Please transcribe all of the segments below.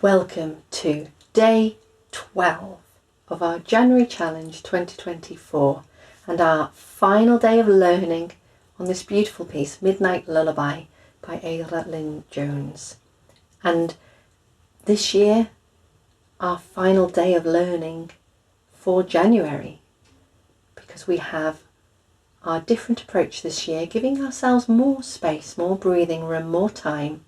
Welcome to day 12 of our January Challenge 2024 and our final day of learning on this beautiful piece, Midnight Lullaby by Ada Lynn Jones. And this year, our final day of learning for January, because we have our different approach this year, giving ourselves more space, more breathing room, more time,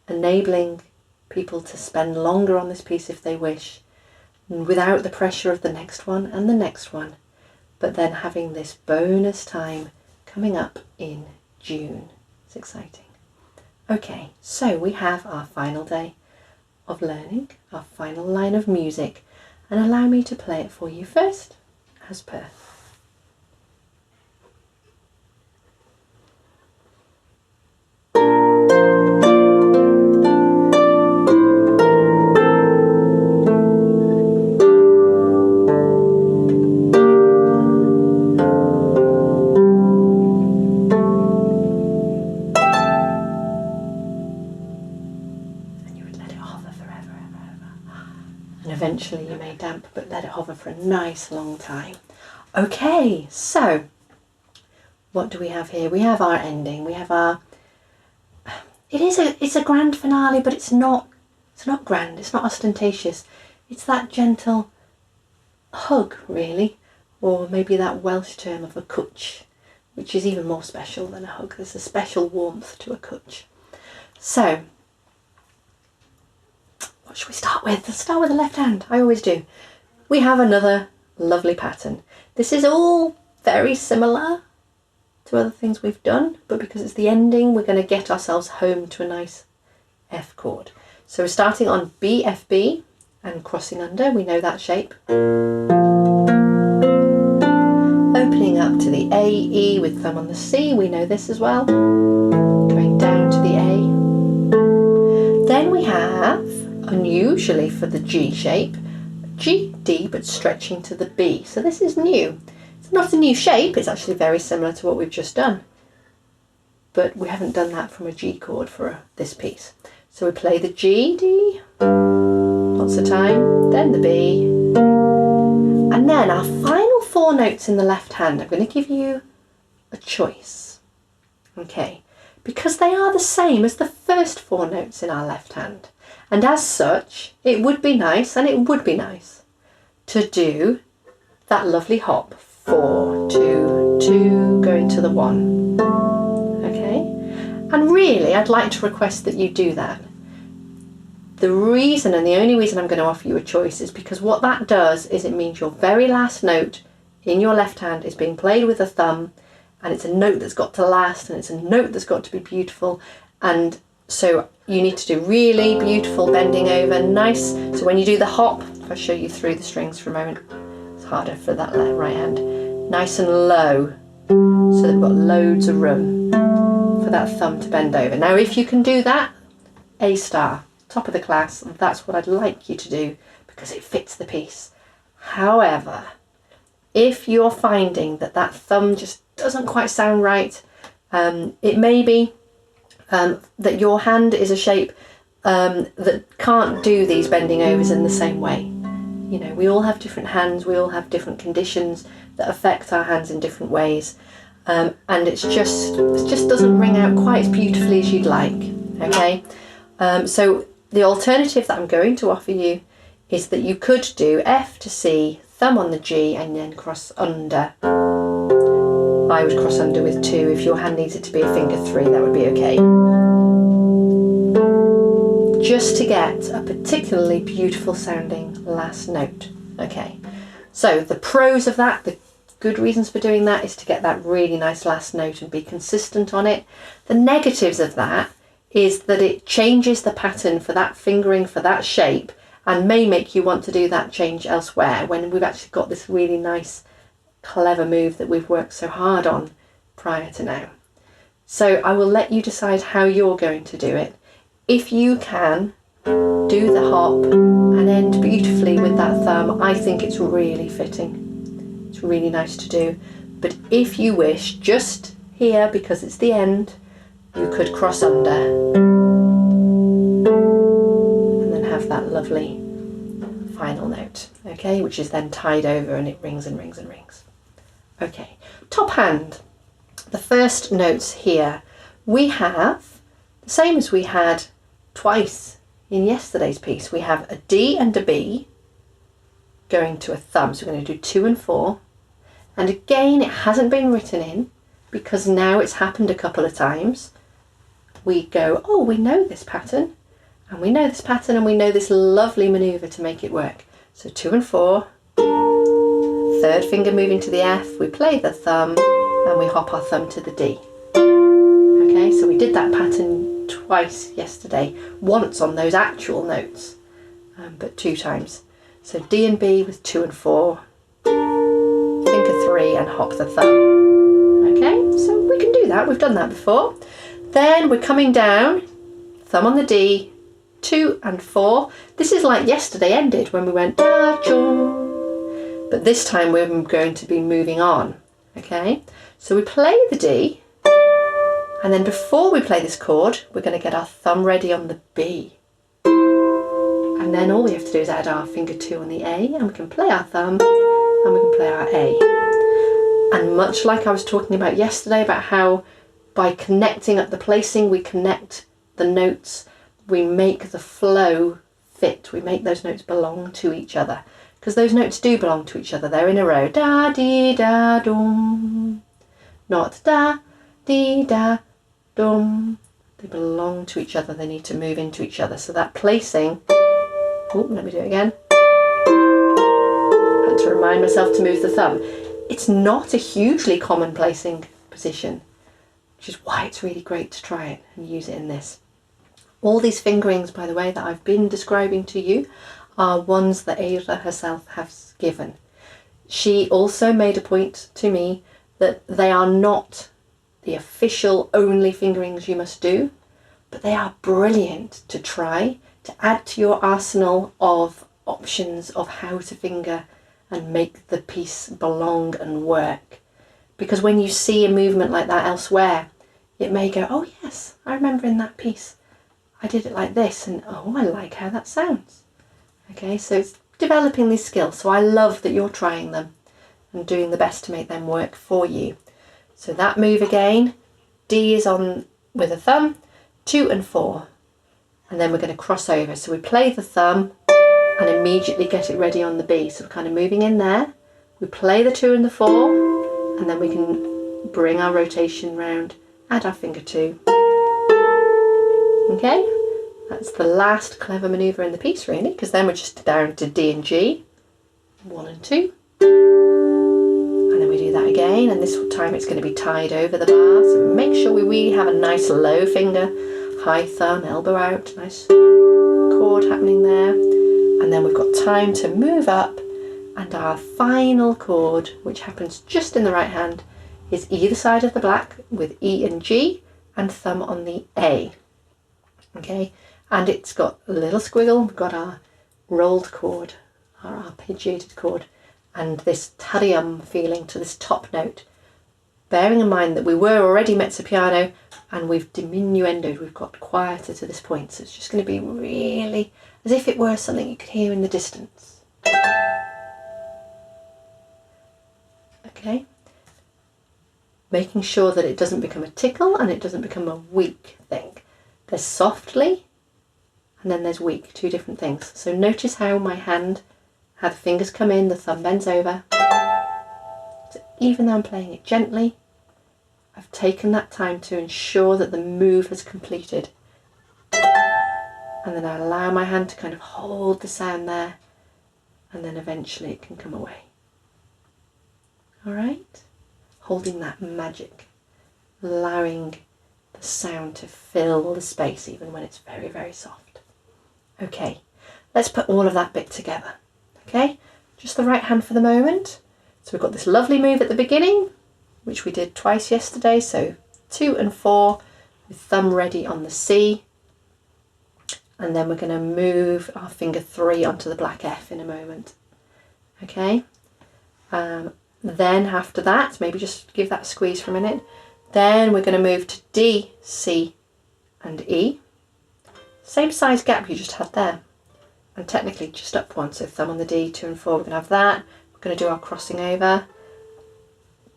enabling people to spend longer on this piece if they wish, without the pressure of the next one and the next one, but then having this bonus time coming up in June. It's exciting. Okay, so we have our final day of learning, our final line of music, and allow me to play it for you first, as per. Eventually you may damp, but let it hover for a nice long time. Okay, so what do we have here? We have our ending. We have our it's a grand finale, but it's not grand, it's not ostentatious. It's that gentle hug, really, or maybe that Welsh term of a cwtch, which is even more special than a hug. There's a special warmth to a cwtch. So what should we start with? Let's start with the left hand. I always do. We have another lovely pattern. This is all very similar to other things we've done, but because it's the ending, we're going to get ourselves home to a nice F chord. So we're starting on B, F, B and crossing under. We know that shape. Opening up to the A, E with thumb on the C. We know this as well. Going down to the A. Then we have, unusually for the G shape, G, D, but stretching to the B. So this is new. It's not a new shape, it's actually very similar to what we've just done. But we haven't done that from a G chord for this piece. So we play the G, D, lots of time, then the B. And then our final four notes in the left hand, I'm going to give you a choice. Okay, because they are the same as the first four notes in our left hand. And as such, it would be nice to do that lovely hop, 4, 2, 2, going to the 1. Okay? And really, I'd like to request that you do that. The reason, and the only reason I'm going to offer you a choice, is because what that does is it means your very last note in your left hand is being played with a thumb, and it's a note that's got to last, and it's a note that's got to be beautiful, and so you need to do really beautiful bending over, nice. So when you do the hop, if I show you through the strings for a moment, it's harder for that right hand. Nice and low, so they've got loads of room for that thumb to bend over. Now if you can do that, A star, top of the class, that's what I'd like you to do because it fits the piece. However, if you're finding that that thumb just doesn't quite sound right, it may be that your hand is a shape that can't do these bending overs in the same way. You know, we all have different hands, we all have different conditions that affect our hands in different ways, and it just doesn't ring out quite as beautifully as you'd like. Okay, so the alternative that I'm going to offer you is that you could do F to C, thumb on the G, and then cross under. I would cross under with 2. If your hand needs it to be a finger 3, that would be okay. Just to get a particularly beautiful sounding last note. Okay, so the pros of that, the good reasons for doing that, is to get that really nice last note and be consistent on it. The negatives of that is that it changes the pattern for that fingering, for that shape, and may make you want to do that change elsewhere when we've actually got this really nice clever move that we've worked so hard on prior to now. So I will let you decide how you're going to do it. If you can do the hop and end beautifully with that thumb, I think it's really fitting. It's really nice to do. But if you wish, just here, because it's the end, you could cross under and then have that lovely final note, okay, which is then tied over and it rings and rings and rings. Okay, top hand. The first notes here, we have the same as we had twice in yesterday's piece. We have a D and a B going to a thumb, so we're going to do 2 and 4. And again, it hasn't been written in because now it's happened a couple of times. We go, oh, we know this pattern, and we know this pattern, and we know this lovely manoeuvre to make it work. So 2 and 4, third finger moving to the F, we play the thumb, and we hop our thumb to the D. Okay, so we did that pattern twice yesterday, once on those actual notes, but 2 times. So D and B with 2 and 4, finger 3 and hop the thumb. Okay, so we can do that, we've done that before. Then we're coming down, thumb on the D, 2 and 4. This is like yesterday ended when we went da chong, but this time we're going to be moving on. Okay, so we play the D, and then before we play this chord, we're going to get our thumb ready on the B. And then all we have to do is add our finger 2 on the A, and we can play our thumb, and we can play our A. And much like I was talking about yesterday, about how by connecting up the placing, we connect the notes, we make the flow fit, we make those notes belong to each other. Because those notes do belong to each other, they're in a row. Da, dee, da, dum. Not da, dee, da, dum. They belong to each other, they need to move into each other. So that placing, oh, let me do it again. I had to remind myself to move the thumb. It's not a hugely common placing position, which is why it's really great to try it and use it in this. All these fingerings, by the way, that I've been describing to you are ones that Ada herself has given. She also made a point to me that they are not the official only fingerings you must do, but they are brilliant to try to add to your arsenal of options of how to finger and make the piece belong and work. Because when you see a movement like that elsewhere, it may go, oh yes, I remember in that piece I did it like this, and oh, I like how that sounds. Okay, so it's developing these skills. So I love that you're trying them and doing the best to make them work for you. So that move again, D is on with a thumb, 2 and 4. And then we're going to cross over. So we play the thumb and immediately get it ready on the B. So we're kind of moving in there. We play the 2 and the 4, and then we can bring our rotation round, add our finger 2. Okay, that's the last clever manoeuvre in the piece really, because then we're just down to D and G, 1 and 2. And then we do that again, and this time it's going to be tied over the bar. So make sure we really have a nice low finger, high thumb, elbow out, nice chord happening there. And then we've got time to move up, and our final chord, which happens just in the right hand, is either side of the black with E and G and thumb on the A. Okay, and it's got a little squiggle, we've got our rolled chord, our arpeggiated chord, and this tarium feeling to this top note. Bearing in mind that we were already mezzo piano and we've diminuendoed, we've got quieter to this point, so it's just going to be really as if it were something you could hear in the distance. Okay, making sure that it doesn't become a tickle and it doesn't become a weak thing. There's softly and then there's weak, 2 different things. So notice how my hand, how the fingers come in, the thumb bends over. So even though I'm playing it gently, I've taken that time to ensure that the move has completed. And then I allow my hand to kind of hold the sound there, and then eventually it can come away. All right? Holding that magic, allowing the sound to fill the space even when it's very, very soft. Okay, let's put all of that bit together. Okay, just the right hand for the moment. So we've got this lovely move at the beginning, which we did twice yesterday. So 2 and 4 with thumb ready on the C. And then we're going to move our finger 3 onto the black F in a moment. Okay, then after that, maybe just give that a squeeze for a minute. Then we're going to move to D, C and E. Same size gap you just had there. and technically just up one, so thumb on the D, 2 and 4, we're going to have that. We're going to do our crossing over,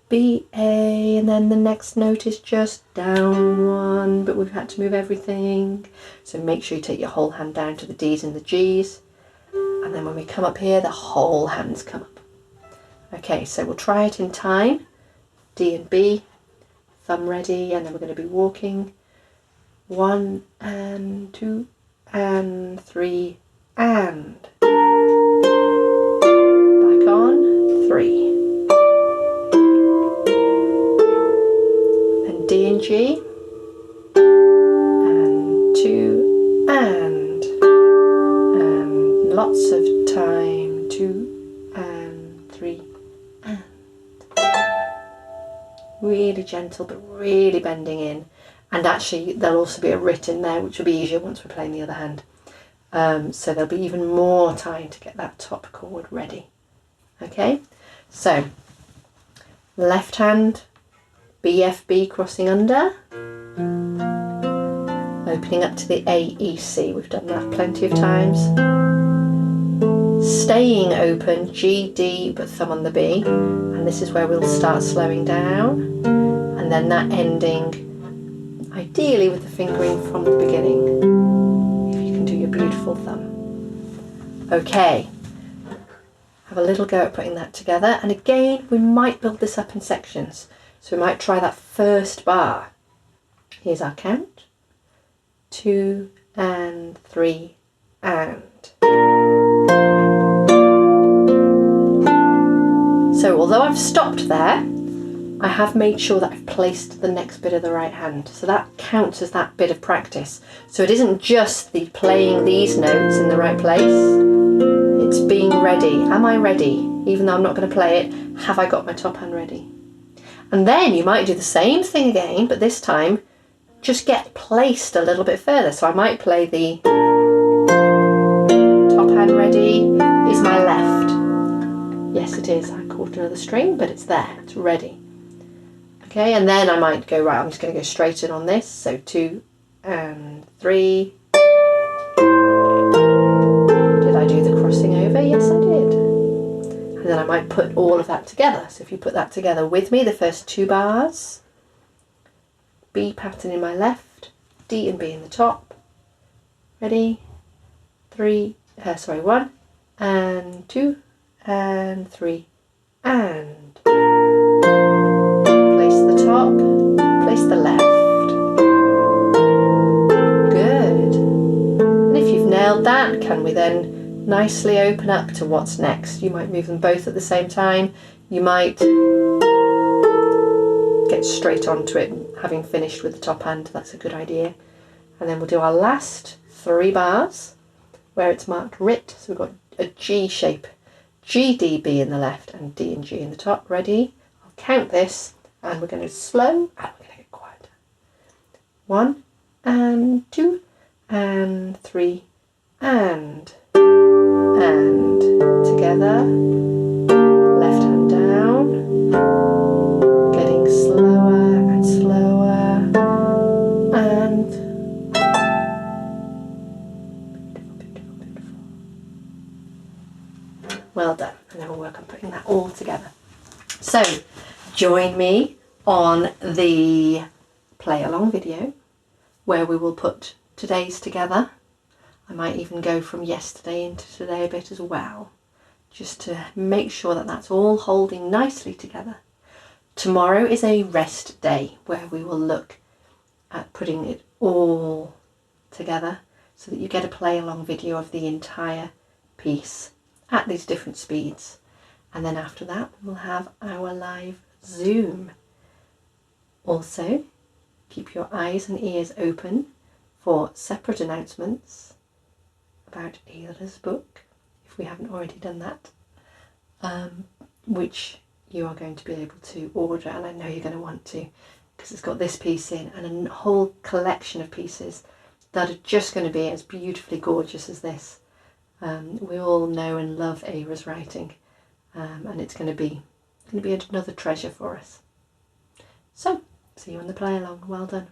B, A, and then the next note is just down one, but we've had to move everything. So make sure you take your whole hand down to the D's and the G's, and then when we come up here, the whole hands come up. Okay, so we'll try it in time. D and B, thumb ready, and then we're going to be walking 1 and 2 and 3 and back on 3 and D and G and 2 and lots of time 2 and 3 and really gentle but really bending in. And actually there'll also be a writ in there, which will be easier once we're playing the other hand. So there'll be even more time to get that top chord ready. Okay, so left hand, B, F, B crossing under, opening up to the A, E, C. We've done that plenty of times. Staying open, G, D, but thumb on the B. And this is where we'll start slowing down. And then that ending, ideally with the fingering from the beginning. Do your beautiful thumb. Okay, have a little go at putting that together, and again we might build this up in sections, so we might try that first bar. Here's our count, 2 and 3 and. So although I've stopped there, I have made sure that I've placed the next bit of the right hand. So that counts as that bit of practice. So it isn't just the playing these notes in the right place. It's being ready. Am I ready? Even though I'm not going to play it, have I got my top hand ready? And then you might do the same thing again, but this time just get placed a little bit further. So I might play the top hand ready is my left. Yes, it is. I caught another string, but it's there. It's ready. Okay, and then I might go, right, I'm just going to go straight in on this. So 2 and 3. Did I do the crossing over? Yes, I did. And then I might put all of that together. So if you put that together with me, the first 2 bars, B pattern in my left, D and B in the top. Ready? 1 and 2 and 3 and. Top, place the left. Good. And if you've nailed that, can we then nicely open up to what's next? You might move them both at the same time. You might get straight onto it, having finished with the top hand. That's a good idea. And then we'll do our last 3 bars where it's marked writ. So we've got a G shape. G, D, B in the left and D and G in the top. Ready? I'll count this. And we're going to slow and we're going to get quieter. 1 and 2 and 3 and together. Left hand down. Getting slower and slower and beautiful, beautiful, beautiful. Well done. And then we'll work on putting that all together. So. Join me on the play along video where we will put today's together. I might even go from yesterday into today a bit as well, just to make sure that that's all holding nicely together. Tomorrow is a rest day where we will look at putting it all together so that you get a play along video of the entire piece at these different speeds. And then after that we'll have our live Zoom. Also, keep your eyes and ears open for separate announcements about Ayla's book, if we haven't already done that, which you are going to be able to order, and I know you're going to want to, because it's got this piece in and a whole collection of pieces that are just going to be as beautifully gorgeous as this. We all know and love Ayla's writing, and it's going to be another treasure for us. So, see you on the play along. Well done.